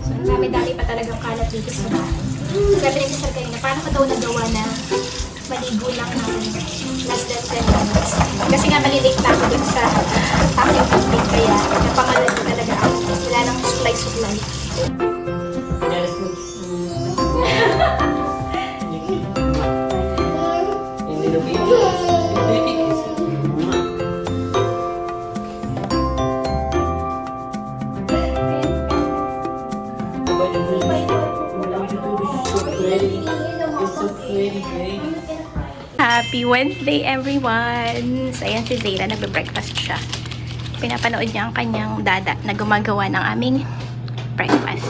So, ang dami-dami pa talagang kalat dito sa bahay. Sabi rin si Sir kanina, paano ka daw nagawa na maligo lang ng less than 10 minutes? Kasi nga malilate na ako dun sa aking meeting, kaya napangalan ko talaga ako. Wala nang supply-supply. Happy Wednesday, everyone! So, ayan si Zayla, nagbe-breakfast siya. Pinapanood niya ang kanyang dada na gumagawa ng aming breakfast.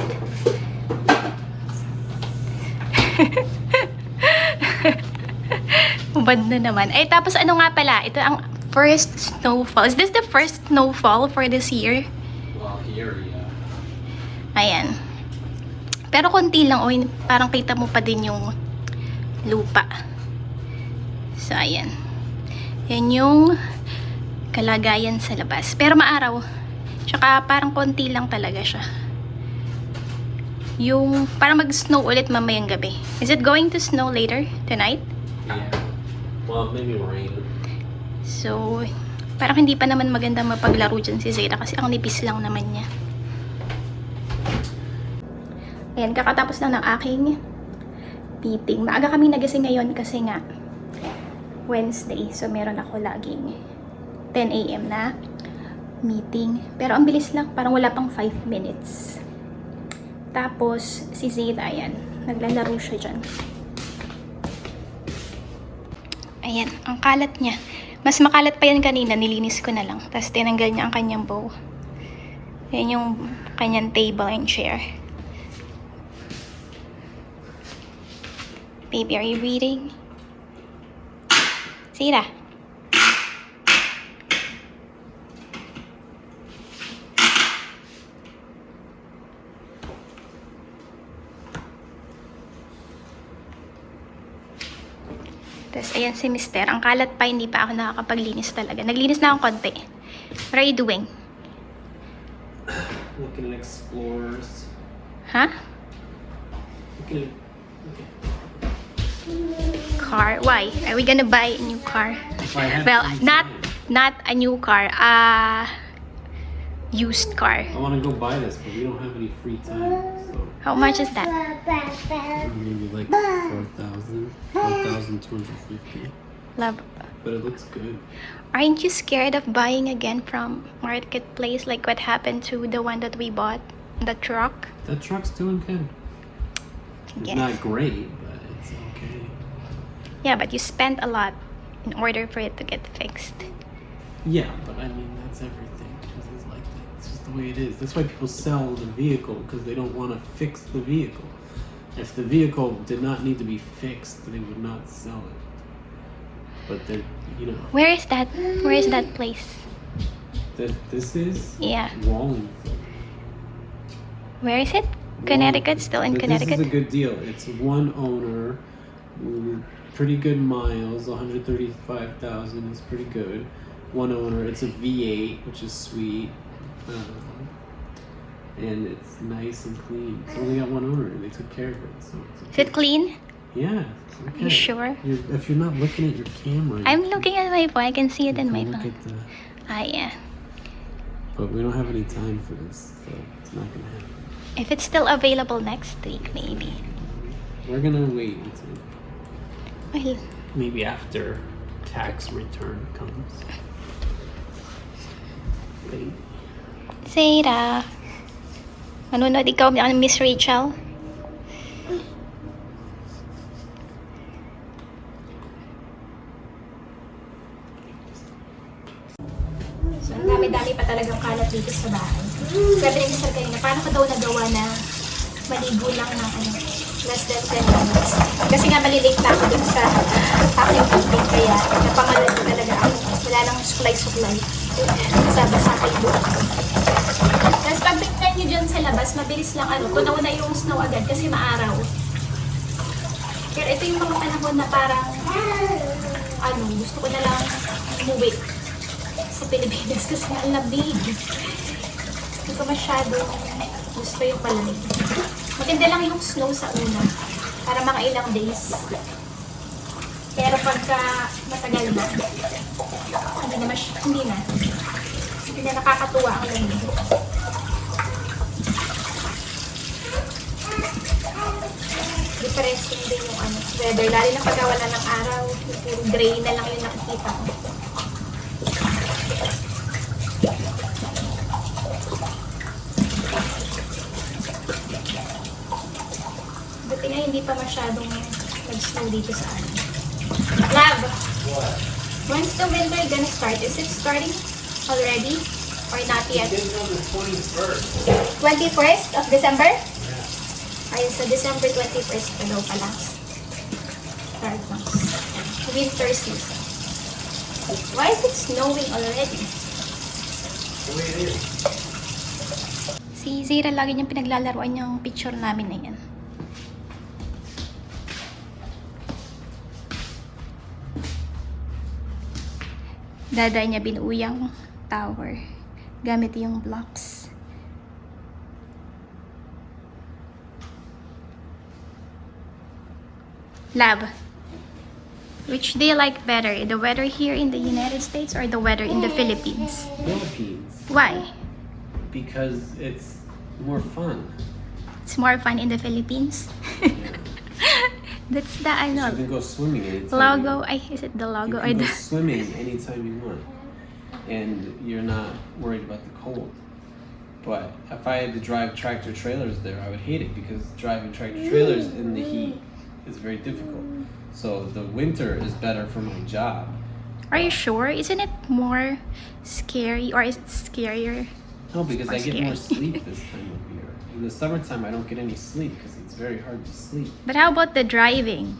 Ubad na naman. Ay, tapos ano nga pala, ito ang first snowfall. Is this the first snowfall for this year? Well, here, yeah. Ayan. Pero konti lang, parang kita mo pa din yung lupa. So, ayan. Yan yung kalagayan sa labas. Pero maaraw. Tsaka parang konti lang talaga siya. Yung parang mag-snow ulit mamayang gabi. Is it going to snow later tonight? Yeah. Well, maybe rain. So, parang hindi pa naman maganda mapaglaro dyan si Zayda kasi ang nipis lang naman niya. Ayan, kakatapos lang ng aking meeting. Maaga kami nagising ngayon kasi nga Wednesday. So, meron ako laging 10 AM na meeting. Pero ang bilis lang. Parang wala pang 5 minutes. Tapos, si Zayda, ayan. Naglalaro siya dyan. Ayan, ang kalat niya. Mas makalat pa yan kanina. Nilinis ko na lang. Tapos, tinanggal niya ang kanyang bow. Ayan yung kanyang table and chair. Baby, are you reading? Zayda. Tapos, ayan si Mister. Ang kalat pa, hindi pa ako nakakapaglinis talaga. Naglinis na akong konti. What are you doing? Looking at explorers. Huh? Looking at... Car. Why? Are we gonna buy a new car? If I had Well, free not a new car. Used car. I want to go buy this, but we don't have any free time. So How much is that? maybe like 4,000, 4,250. Love. But it looks good. Aren't you scared of buying again from Marketplace like what happened to the one that we bought? The truck? That truck's doing good. It's Yes. not great, but it's okay. Yeah, but you spent a lot in order for it to get fixed. Yeah, but I mean, that's everything. Because it's like that. It's just the way it is. That's why people sell the vehicle, because they don't want to fix the vehicle. If the vehicle did not need to be fixed, they would not sell it. But they're, you know, Where is that? Where is that place? this is Yeah. Wallingford. Where is it? Connecticut? Still in This Connecticut? is a good deal. It's one owner, pretty good miles, 135,000 is pretty good. One owner, it's a V8, which is sweet. And it's nice and clean. It's only got one owner, and they took care of it. So it's Is it clean? yeah. Are you sure? If you're not looking at your camera, you I'm can- looking at my phone. I can see it you in my can look phone. at the. Yeah. But we don't have any time for this, so it's not gonna happen. If it's still available next week, maybe. We're gonna wait until Well, maybe after tax return comes. Baby. Zayda. Manonood ikaw ng Miss Rachel? So, ang dami-dami pa talagang kalat dito sa bahay. Sabi rin si Sir kanina, paano ka daw nagawa na maligo lang ng less than 10 minutes? Kasi nga malilate na ako dun sa aking meeting, kaya napangalan ko talaga ako. Wala nang supply-supply. Kasama sa aking book. Tapos pag tignan nyo dyan sa labas, mabilis lang tunaw na yung snow agad kasi maaraw. Pero ito yung mga panahon na parang gusto ko na lang umuwi sa Pilipinas kasi ang labig. Hindi ko masyado Gusto yung malamig. Maganda lang yung snow sa una. Para mga ilang days. Pero pagka matagal na, hindi na nakakatuwa ang lamig. Depressing din yung weather. Lalo na pagka wala ng araw, puro gray na lang yung nakikita ko. Buti nga hindi pa masyadong nag-snow dito sa amin. Lab! What? When's the winter gonna start? Is it starting already? Or not yet? It's on the 21st. 21st of December? Yeah. Ayun, sa December 21st pa daw pala. Start na. Winter season. Why is it snowing already? The way it is. Si Zira lagi niyang pinaglalaruan yung picture namin na yan. Dada niya binuo yung tower gamit yung blocks. Lab, which do you like better? The weather here in the United States or the weather in the Philippines? Philippines. Why? Because it's more fun. It's more fun in the Philippines. Yeah. That's the You ano, can go swimming anytime. logo. Ay, is it the logo You or can go the... swimming anytime you want, and you're not worried about the cold. But if I had to drive tractor trailers there, I would hate it because driving tractor trailers in the heat is very difficult. So the winter is better for my job. Are you sure? Isn't it more scary or is it scarier? No, because I get more scary. sleep this time of year. In the summertime, I don't get any sleep because it's very hard to sleep. But how about the driving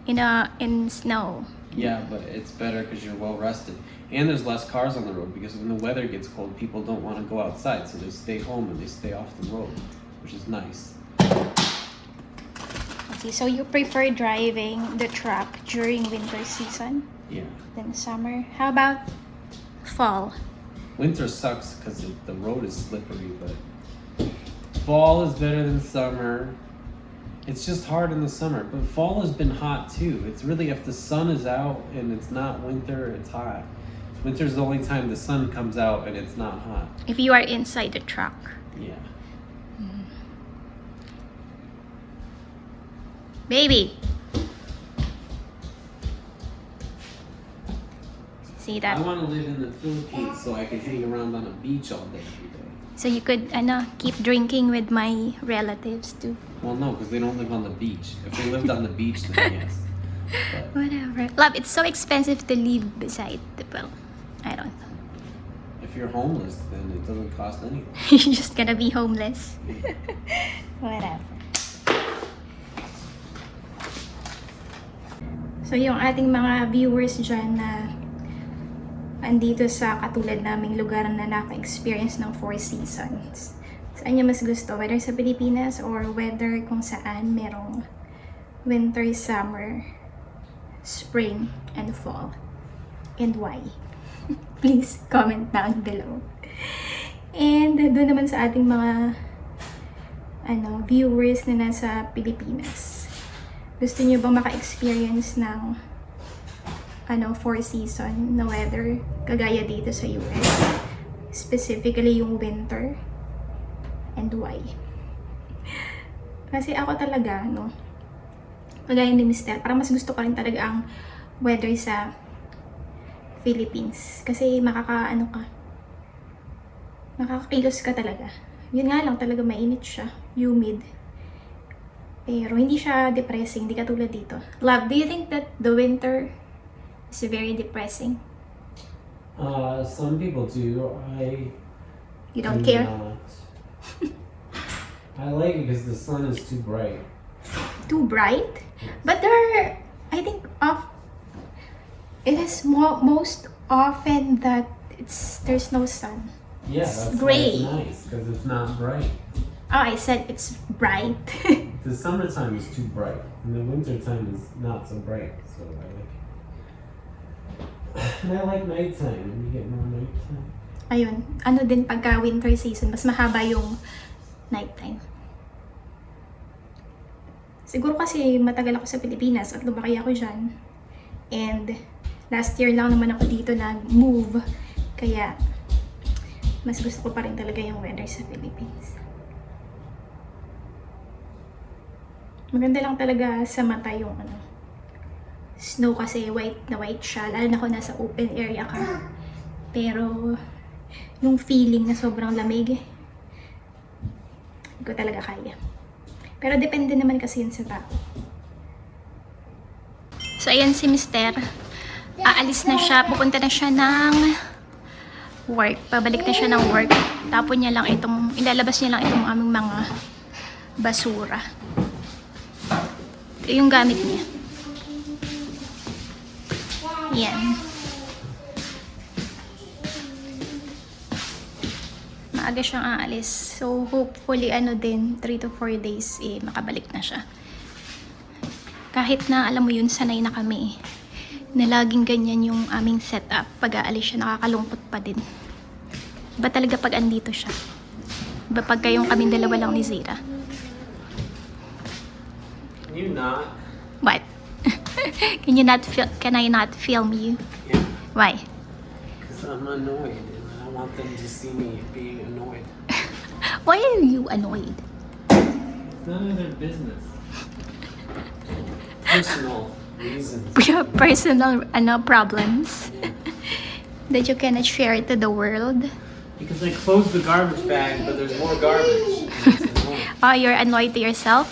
in snow? Yeah, but it's better because you're well rested. And there's less cars on the road because when the weather gets cold, people don't want to go outside, so they stay home and they stay off the road, which is nice. Okay, so you prefer driving the truck during winter season Yeah. than summer? How about fall? Winter sucks because the road is slippery, but fall is better than summer. It's just hard in the summer, but fall has been hot too. It's really if the sun is out and it's not winter, it's hot. Winter's the only time the sun comes out and it's not hot. If you are inside the truck. Yeah. Baby! See I that? want to live in the Philippines so I can hang around on a beach all day every day. So you could keep drinking with my relatives too. Well, no, because they don't live on the beach. If they lived on the beach, then yes. But Whatever. Love, it's so expensive to live beside the well. I don't know. if you're homeless, then it doesn't cost anything. You're just gonna be homeless. Whatever. So yung ating mga viewers dyan na andito sa katulad naming lugar na naka-experience ng 4 seasons. Saan niya mas gusto? Whether sa Pilipinas or whether kung saan merong winter, summer, spring, and fall. And why? Please comment down below. And doon naman sa ating mga viewers na nasa Pilipinas. Gusto niyo bang maka-experience ng 4 season na weather kagaya dito sa US? Specifically yung winter. And why? Kasi ako talaga, kagaya ni Mr. Parang mas gusto ko rin talaga ang weather sa Philippines. Kasi makakakilos ka talaga. Yun nga lang talaga mainit siya. Humid. Pero hindi siya depressing. Hindi katulad dito. Love, do you think that the winter is very depressing? Some people do. You don't do care? not. I like it because the sun is too bright. Too bright? But I think it is most often that there's no sun. Yeah, It's that's gray. why it's nice because it's not bright. Oh, I said it's bright. The summertime is too bright, and the wintertime is not so bright. So I like it. And I like nighttime, and you get more nighttime. Ayun, din pagka winter season, mas mahaba yung nighttime. Siguro kasi matagal ako sa Pilipinas at lumaki ako dyan. And last year lang naman ako dito nag-move. Kaya mas gusto ko pa rin talaga yung weather sa Philippines. Maganda lang talaga sa mata yung snow kasi white na white siya. Lalo na kung nasa open area ka. Pero yung feeling na sobrang lamig, hindi ko talaga kaya. Pero depende naman kasi yun sa tao. So ayan si Mister. Aalis na siya. Pupunta na siya ng work. Pabalik na siya ng work. Tapon niya lang ilalabas niya lang itong aming mga basura. Ito yung gamit niya. Yan. Maaga siyang aalis. So, hopefully, 3 to 4 days, makabalik na siya. Kahit na, alam mo yun, sanay na kami. Na laging ganyan yung aming setup. Pag aalis siya, nakakalungkot pa din. Iba talaga pag andito siya. Iba pag kayong kaming dalawa lang ni Zira. You not? What? Can I not film you? Yeah. Why? Because I'm annoyed and I don't want them to see me being annoyed. Why are you annoyed? It's none of their business. Personal reasons. Your personal problems Yeah. that you cannot share to the world. Because I closed the garbage bag, but there's more garbage. And it's annoying. Oh, you're annoyed to yourself?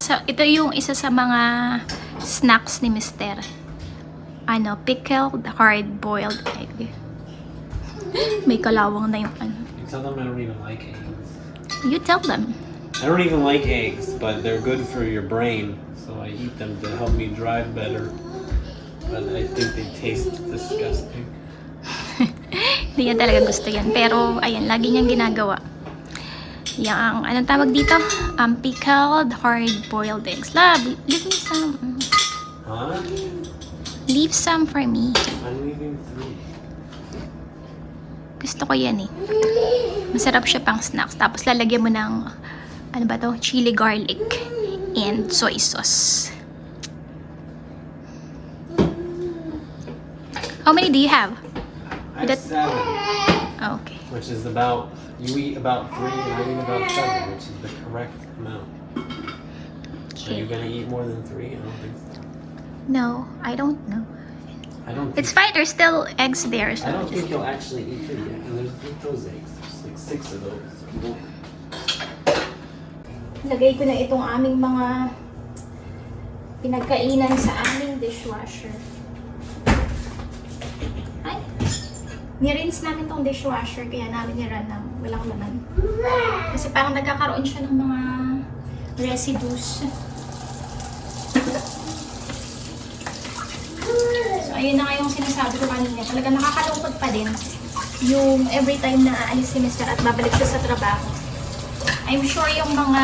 So, ito yung isa sa mga snacks ni Mister. Pickled hard-boiled egg. May kalawang na yung You tell them I don't even like eggs. You tell them. I don't even like eggs, but they're good for your brain, so I eat them to help me drive better. But I think they taste disgusting. Hindi niya talaga gusto yan. Pero, ayan, lagi niyang ginagawa. Yang, anong tawag dito? Pickled hard-boiled eggs. Love, leave me some. Huh? Leave some for me. I'm leaving 3. Gusto ko yan eh. Masarap siya pang snacks. Tapos lalagyan mo ng, chili garlic and soy sauce. How many do you have? I have 7, Oh, okay. which is about, you eat about 3 and I eat about 7, which is the correct amount. Are you gonna eat more than 3? I don't think so. No, I don't know. I don't think, It's fine. There's still eggs there. So I don't just... think you'll actually eat 3 yet. And there's those eggs. There's like 6 of those. or more. Lagay ko na itong aming mga pinagkainan sa aming dishwasher. Ay! Nirinse namin tong dishwasher kaya namin niran ng walang laman. Kasi parang nagkakaroon siya ng mga residues. So, ayun na nga yung sinasabi ko kanina. Talaga nakakalungkot pa din yung every time na aalis si Mr. at babalik siya sa trabaho. I'm sure yung mga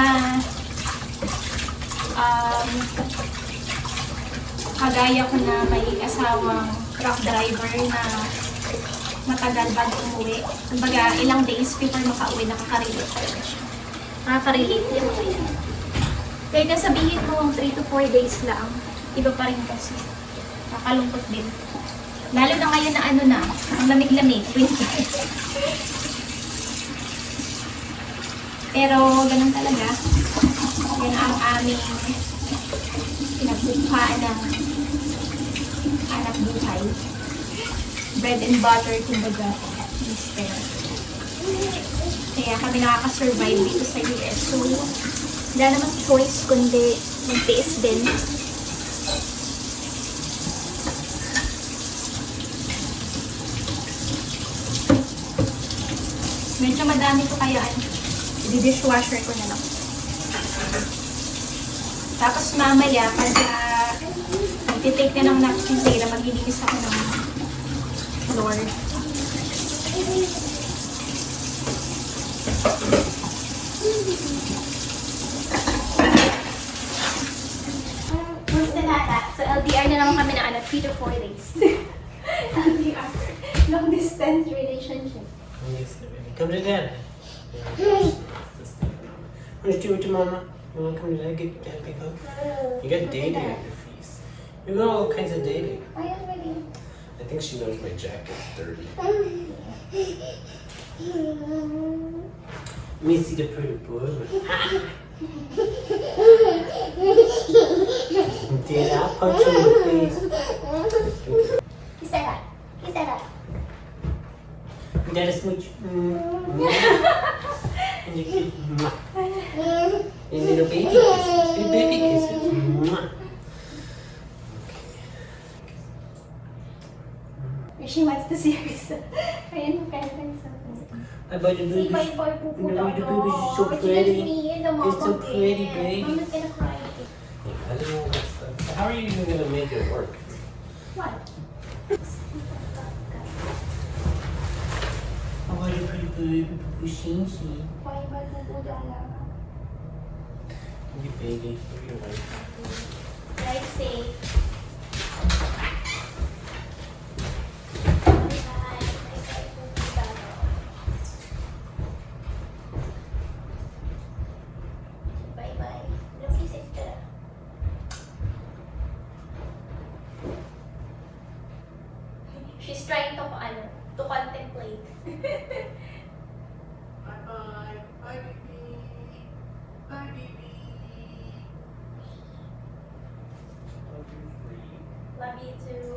kagaya ko na may asawang truck driver na matagal bago umuwi. Kumbaga, ilang days before makauwi, nakaka-relate talaga siya. Nakaka-relate yung mga yan. Kaya nasabihin mo 3 to 4 days lang, iba pa rin kasi. Nakakalungkot din. Lalo na ngayon na ang lamig-lamig, winter. Pero, ganun talaga. Yan ang aming pinagbukaan ng anak buhay. Bread and butter, kumbaga, Mister. Kaya kami nakaka-survive dito sa US. So, wala namang choice kundi magtiis din. Medyo madami ko kaya i-dishwasher ko na lang. Tapos mamaya, pag magtitake na ng napkin sila, maglilinis ako ng floor. What's the lata? So LDR na naman kami na 3 to 4 days. LDR. Long distance. distance relationship. Yes, baby. Come to dad. Want to do it to mama? You want to come to dad? Get dad big hug? You got dating on your face. You got all kinds of dating. I already. I think she knows my jacket's dirty. Let me see the pretty boy. Dad, I'll punch you in the face. He said that. He said that. Dad, a smooch. And you kiss. And little baby kisses. Little baby kisses. She wants to see herself. Ayun, kaya tayo sa How about the See, baby? my boy puputo. The baby is so It's pretty. just me and the mom. It's so pretty, baby. Mama's gonna cry. I didn't know that stuff. How are you even gonna make it work? What? How are you, pretty baby? Pushinshi. Why ba puputo ala? You baby. You're right. Drive safe. Bye-bye. Love you, sister. She's trying to contemplate. Bye-bye. Bye, baby. Bye, baby. Love you, free. Love you too.